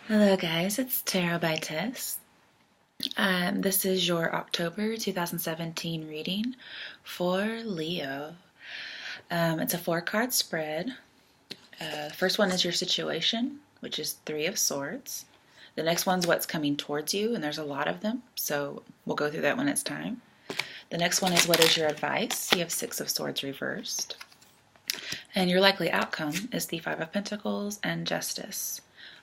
Hello guys, it's Tarot by Tess. This is your October 2017 reading for Leo. It's a 4-card spread. The first one is your situation, which is 3 of Swords. The next one's what's coming towards you, and there's a lot of them, so we'll go through that when it's time. The next one is what is your advice. You have 6 of Swords reversed. And your likely outcome is the 5 of Pentacles and Justice.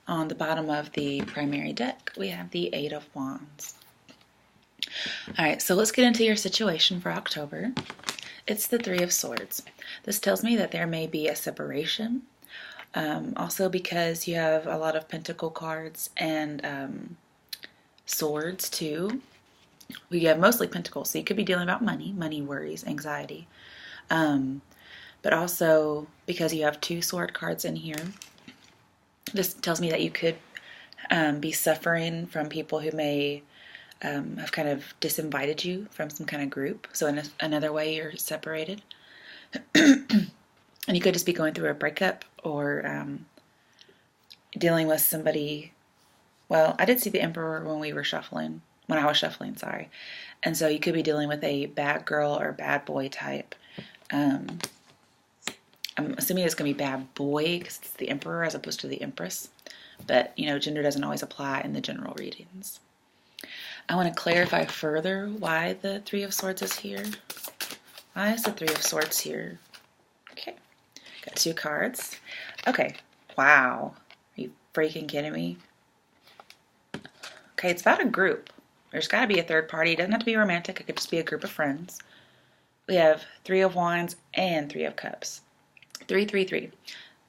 On the bottom of the primary deck, we have the 8 of Wands. All right, so let's get into your situation for October. It's the 3 of Swords. This tells me that there may be a separation. Also because you have a lot of Pentacle cards and Swords too. We have mostly Pentacles, so you could be dealing about money worries, anxiety. But also because you have 2 Sword cards in here, this tells me that you could be suffering from people who may have kind of disinvited you from some kind of group. So in another way, you're separated. And you could just be going through a breakup or dealing with somebody. Well, I did see the Emperor when I was shuffling, sorry. And so you could be dealing with a bad girl or bad boy type. I'm assuming it's going to be bad boy because it's the Emperor as opposed to the Empress. But, gender doesn't always apply in the general readings. I want to clarify further why the 3 of Swords is here. Why is the 3 of Swords here? Okay. Got 2 cards. Okay. Wow. Are you freaking kidding me? Okay, it's about a group. There's got to be a third party. It doesn't have to be romantic. It could just be a group of friends. We have 3 of Wands and 3 of Cups. 3, 3, 3.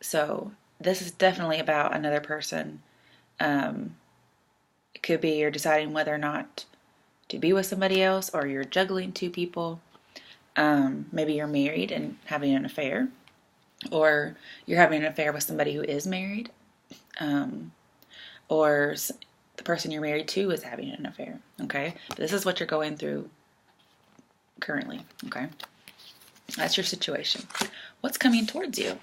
So this is definitely about another person. It could be you're deciding whether or not to be with somebody else, or you're juggling 2 people. Maybe you're married and having an affair, or you're having an affair with somebody who is married, or the person you're married to is having an affair. Okay, but this is what you're going through currently. Okay. That's your situation. What's coming towards you?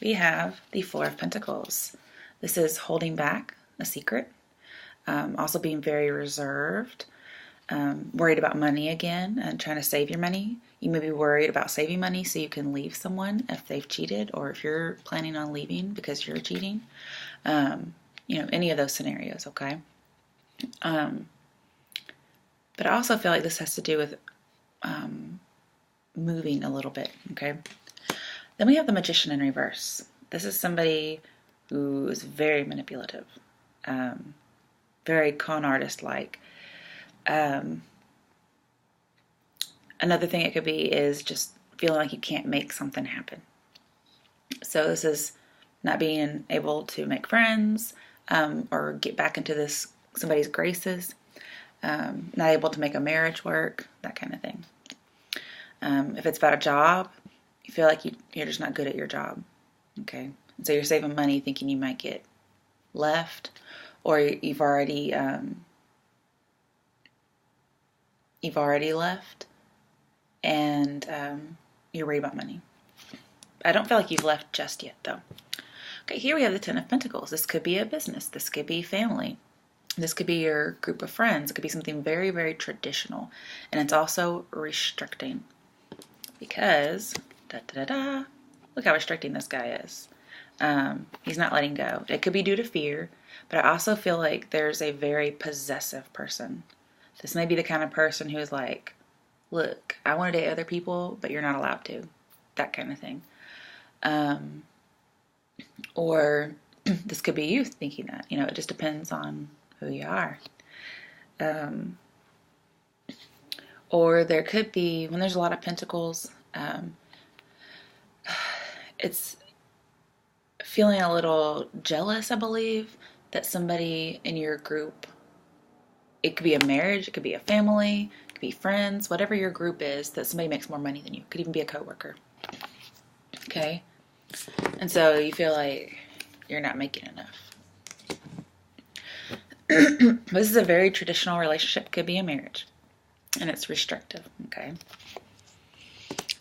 We have the 4 of Pentacles. This is holding back a secret. Also being very reserved. Worried about money again and trying to save your money. You may be worried about saving money so you can leave someone if they've cheated, or if you're planning on leaving because you're cheating. Any of those scenarios, okay? But I also feel like this has to do with moving a little bit, okay? Then we have the Magician in reverse. This is somebody who is very manipulative, very con artist-like. Another thing it could be is just feeling like you can't make something happen. So this is not being able to make friends or get back into somebody's graces, not able to make a marriage work, that kind of thing. If it's about a job, you feel like you're just not good at your job, okay? And so you're saving money thinking you might get left, or you've already left, and you're worried about money. I don't feel like you've left just yet, though. Okay, here we have the 10 of Pentacles. This could be a business. This could be family. This could be your group of friends. It could be something very, very traditional, and it's also restricting. Because, look how restricting this guy is. He's not letting go. It could be due to fear, but I also feel like there's a very possessive person. This may be the kind of person who's like, look, I want to date other people, but you're not allowed to. That kind of thing. Or this could be you thinking that. It just depends on who you are. Or there could be, when there's a lot of Pentacles, it's feeling a little jealous, I believe, that somebody in your group, it could be a marriage, it could be a family, it could be friends, whatever your group is, that somebody makes more money than you. It could even be a coworker. Okay? And so you feel like you're not making enough. This is a very traditional relationship. It could be a marriage. And it's restrictive, okay?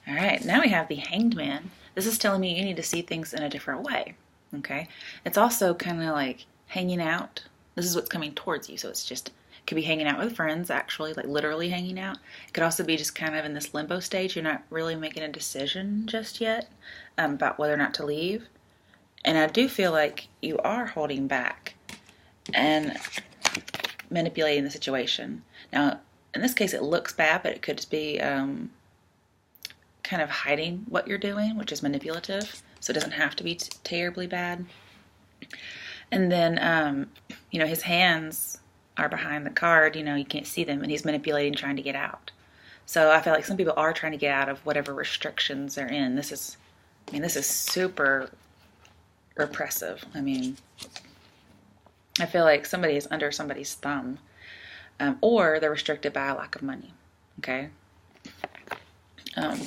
All right, now we have the Hanged Man. This is telling me you need to see things in a different way, okay? It's also kind of like hanging out. This is what's coming towards you. So it's just, it could be hanging out with friends, actually, like literally hanging out. It could also be just kind of in this limbo stage. You're not really making a decision just yet about whether or not to leave. And I do feel like you are holding back and manipulating the situation. Now, in this case, it looks bad, but it could just be kind of hiding what you're doing, which is manipulative. So it doesn't have to be terribly bad. And then, his hands are behind the card. You can't see them, and he's manipulating, trying to get out. So I feel like some people are trying to get out of whatever restrictions they're in. This is super repressive. I feel like somebody is under somebody's thumb, or they're restricted by a lack of money. Okay.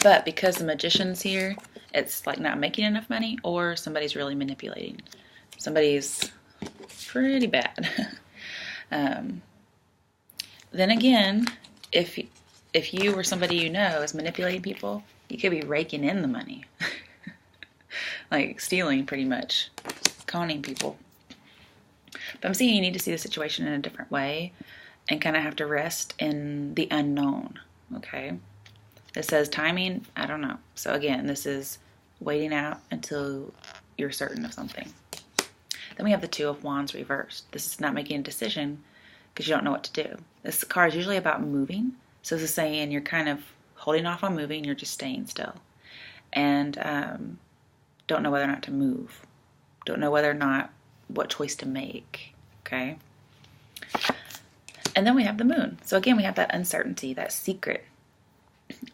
But because the magician's here, it's like not making enough money, or somebody's really manipulating. Somebody's pretty bad. Then again, if you or somebody is manipulating people, you could be raking in the money. Like stealing, pretty much. Conning people. But I'm seeing you need to see the situation in a different way and kind of have to rest in the unknown. Okay? It says timing, I don't know. So again, this is waiting out until you're certain of something. Then we have the Two of Wands reversed. This is not making a decision because you don't know what to do. This card is usually about moving. So this is saying you're kind of holding off on moving, you're just staying still. And don't know whether or not to move. Don't know whether or not what choice to make. Okay? And then we have the Moon. So again, we have that uncertainty, that secret.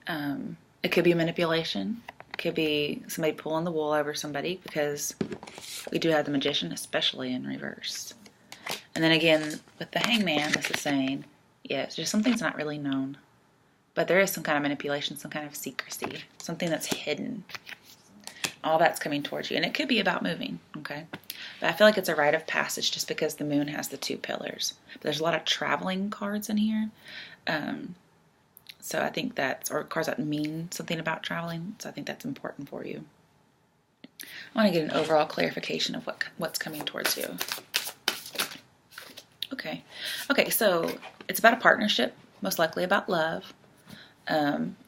It could be manipulation. It could be somebody pulling the wool over somebody, because we do have the Magician, especially in reverse. And then again, with the Hangman, this is saying, yeah, it's just something's not really known. But there is some kind of manipulation, some kind of secrecy, something that's hidden. All that's coming towards you. And it could be about moving, okay? But I feel like it's a rite of passage just because the Moon has the two pillars. But there's a lot of traveling cards in here. So I think or cards that mean something about traveling. So I think that's important for you. I want to get an overall clarification of what's coming towards you. Okay. Okay, so it's about a partnership, most likely about love,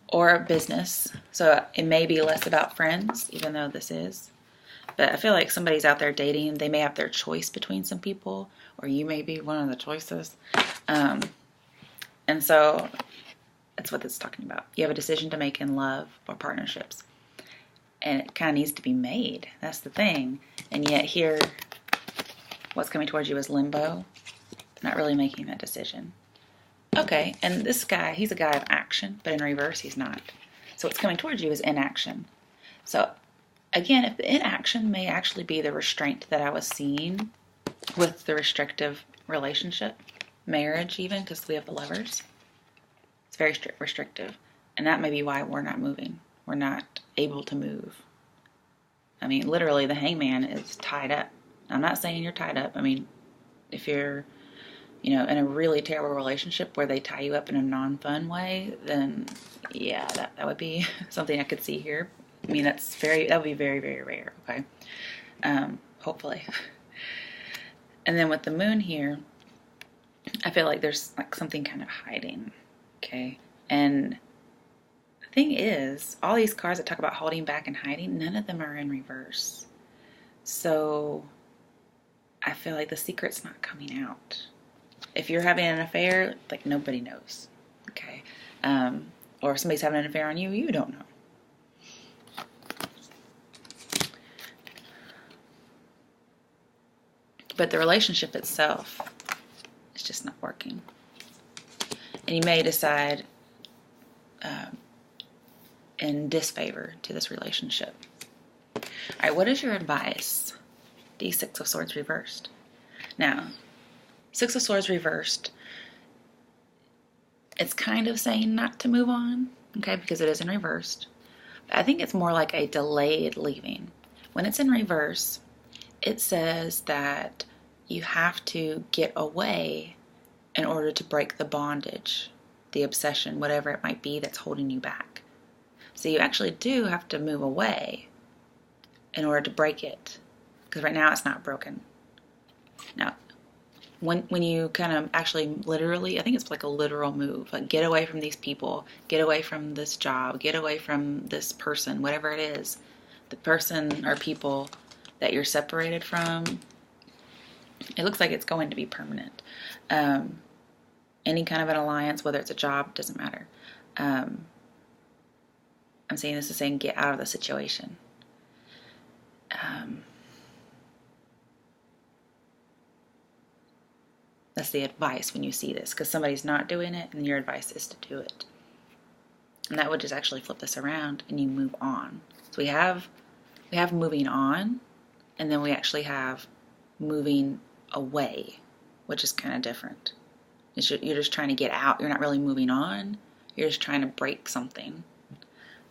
or a business. So it may be less about friends, even though this is. But I feel like somebody's out there dating. They may have their choice between some people, or you may be one of the choices. And so that's what it's talking about. You have a decision to make in love or partnerships. And it kind of needs to be made. That's the thing. And yet here, what's coming towards you is limbo. Not really making that decision. Okay, and this guy, he's a guy of action, but in reverse, he's not. So what's coming towards you is inaction. So again, if the inaction may actually be the restraint that I was seeing with the restrictive relationship, marriage even, because we have the Lovers. It's very restrictive. And that may be why we're not moving. We're not able to move. Literally, the Hangman is tied up. I'm not saying you're tied up. If you're in a really terrible relationship where they tie you up in a non-fun way, then yeah, that would be something I could see here. That would be very, very rare, okay? Hopefully. And then with the Moon here, I feel like there's like something kind of hiding, okay? And the thing is, all these cards that talk about holding back and hiding, none of them are in reverse. So I feel like the secret's not coming out. If you're having an affair, like nobody knows, okay? Or if somebody's having an affair on you, you don't know. But the relationship itself is just not working. And you may decide in disfavor to this relationship. All right, what is your advice? D6 of Swords reversed. Now, Six of Swords reversed, it's kind of saying not to move on, okay, because it is in reversed. But I think it's more like a delayed leaving. When it's in reverse, it says that you have to get away in order to break the bondage, the obsession, whatever it might be that's holding you back. So you actually do have to move away in order to break it, because right now it's not broken. Now, when you kind of actually literally, I think it's like a literal move, like get away from these people, get away from this job, get away from this person, whatever it is, the person or people that you're separated from, it looks like it's going to be permanent. Any kind of an alliance, whether it's a job, doesn't matter. I'm saying this is saying get out of the situation. That's the advice when you see this, because somebody's not doing it, and your advice is to do it. And that would just actually flip this around, and you move on. So we have moving on, and then we actually have moving away, which is kind of different. You're just trying to get out. You're not really moving on. You're just trying to break something.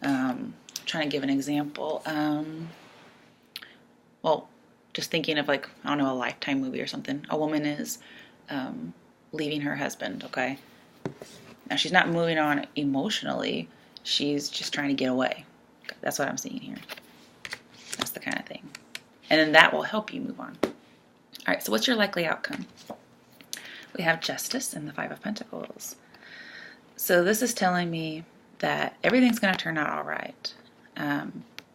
Trying to give an example. Well, just thinking of like, I don't know, a Lifetime movie or something. A woman is leaving her husband, okay? Now, she's not moving on emotionally. She's just trying to get away. That's what I'm seeing here. That's the kind of thing. And then that will help you move on. All right, so what's your likely outcome? We have Justice and the Five of Pentacles. So this is telling me that everything's going to turn out all right.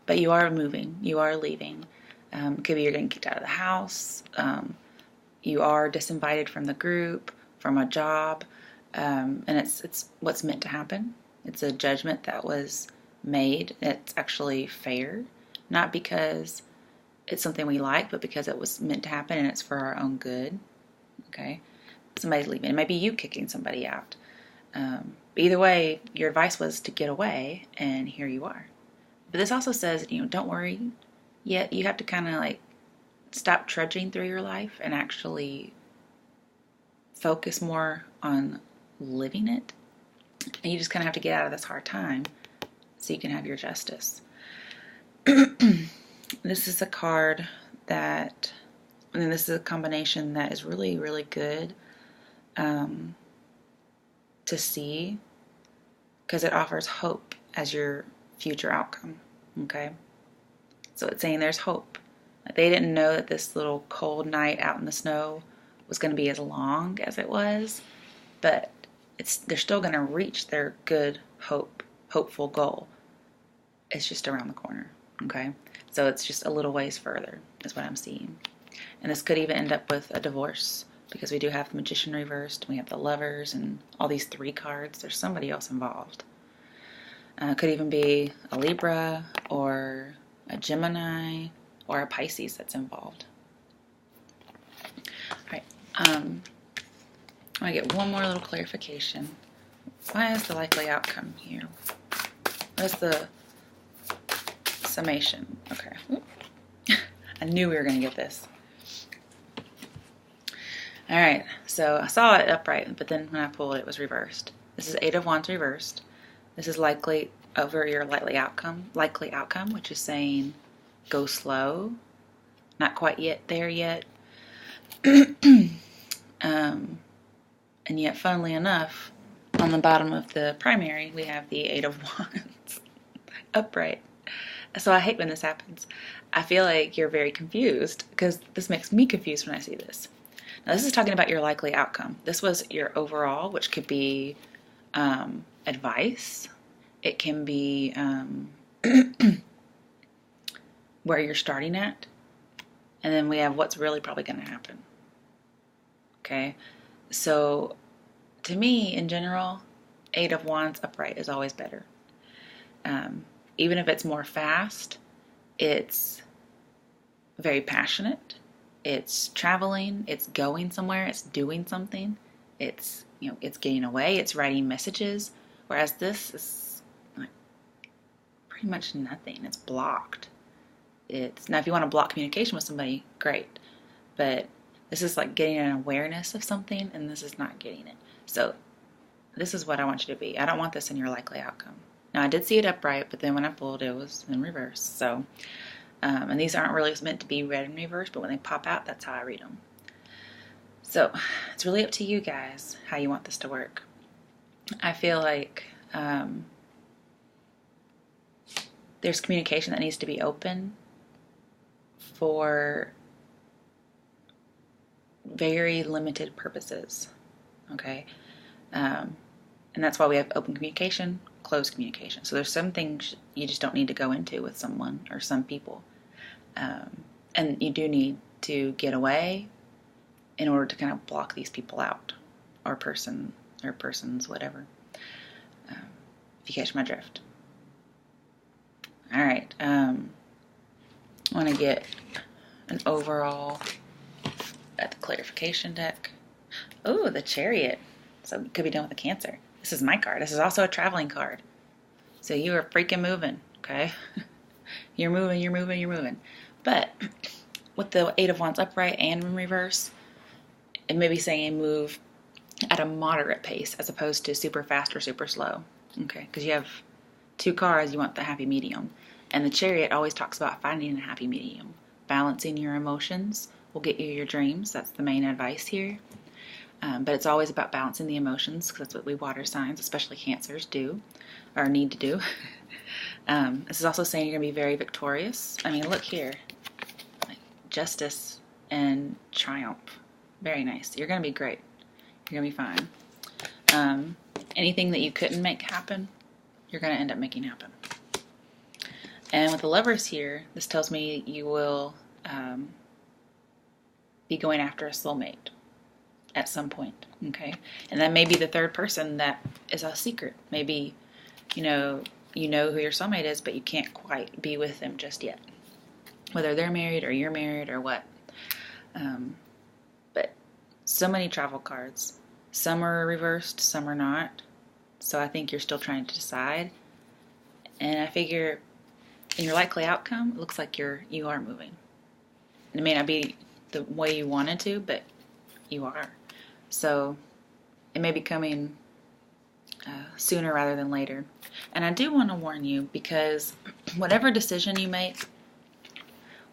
But you are moving. You are leaving. Could be you're getting kicked out of the house. You are disinvited from the group, from a job. And it's what's meant to happen. It's a judgment that was made. It's actually fair. Not because it's something we like, but because it was meant to happen and it's for our own good. Okay? Somebody's leaving. It might be you kicking somebody out. Either way, your advice was to get away, and here you are. But this also says, don't worry. Yet you have to kind of like stop trudging through your life and actually focus more on living it. And you just kind of have to get out of this hard time so you can have your justice. This is a card that, this is a combination that is really, really good to see, because it offers hope as your future outcome. Okay? So it's saying there's hope. They didn't know that this little cold night out in the snow was going to be as long as it was, but they're still going to reach their good, hopeful goal. It's just around the corner. Okay? So it's just a little ways further is what I'm seeing. And this could even end up with a divorce, because we do have the Magician reversed, and we have the Lovers, and all these 3 cards. There's somebody else involved. Could even be a Libra, or a Gemini, or a Pisces that's involved. All right. I want to get one more little clarification. Why is the likely outcome here? What's the summation? Okay. I knew we were going to get this. All right, so I saw it upright, but then when I pulled it, it was reversed. This is 8 of Wands reversed. This is likely over your likely outcome, which is saying go slow, not quite yet there yet. And yet, funnily enough, on the bottom of the primary, we have the 8 of Wands upright. So I hate when this happens. I feel like you're very confused, because this makes me confused when I see this. Now, this is talking about your likely outcome. This was your overall, which could be advice. It can be where you're starting at. And then we have what's really probably going to happen. Okay? So, to me, in general, 8 of Wands upright is always better. Even if it's more fast, it's very passionate. It's traveling, it's going somewhere, it's doing something, it's getting away, it's writing messages, whereas this is like pretty much nothing. It's blocked. Now, if you want to block communication with somebody, great, but this is like getting an awareness of something, and this is not getting it. So this is what I want you to be. I don't want this in your likely outcome. Now, I did see it upright, but then when I pulled, it was in reverse. So and these aren't really meant to be read in reverse, but when they pop out, that's how I read them. So it's really up to you guys how you want this to work. I feel like there's communication that needs to be open for very limited purposes. Okay? And that's why we have open communication, closed communication. So there's some things you just don't need to go into with someone or some people. And you do need to get away in order to kind of block these people out, or persons, whatever. If you catch my drift. All right. I want to get an overall at the clarification deck. Oh, the Chariot. So it could be done with a Cancer. This is my card. This is also a traveling card. So you are freaking moving, okay? You're moving. But with the Eight of Wands upright and in reverse, it may be saying move at a moderate pace as opposed to super fast or super slow. Okay, because you have two cards, you want the happy medium. And the Chariot always talks about finding a happy medium. Balancing your emotions will get you your dreams. That's the main advice here. But it's always about balancing the emotions, because that's what we water signs, especially Cancers, do or need to do. This is also saying you're going to be very victorious. I mean, look here. Like, justice and triumph. Very nice. You're going to be great. You're going to be fine. Anything that you couldn't make happen, you're going to end up making happen. And with the Lovers here, this tells me you will be going after a soulmate at some point, okay? And that may be the third person that is a secret. Maybe, you know who your soulmate is, but you can't quite be with them just yet. Whether they're married or you're married or what. But so many travel cards. Some are reversed, some are not. So I think you're still trying to decide. And I figure in your likely outcome, it looks like you are moving. It may not be the way you wanted to, but you are. So it may be coming sooner rather than later. And I do want to warn you, because whatever decision you make,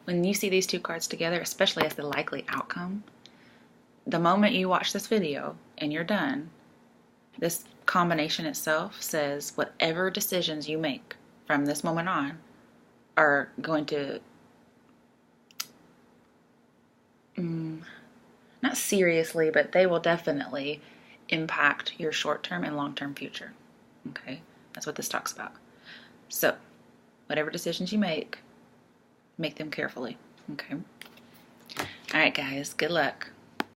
when you see these two cards together, especially as the likely outcome, the moment you watch this video and you're done, this combination itself says whatever decisions you make from this moment on are going to, not seriously, but they will definitely impact your short-term and long-term future. Okay? That's what this talks about. So, whatever decisions you make them carefully. Okay? Alright guys, good luck.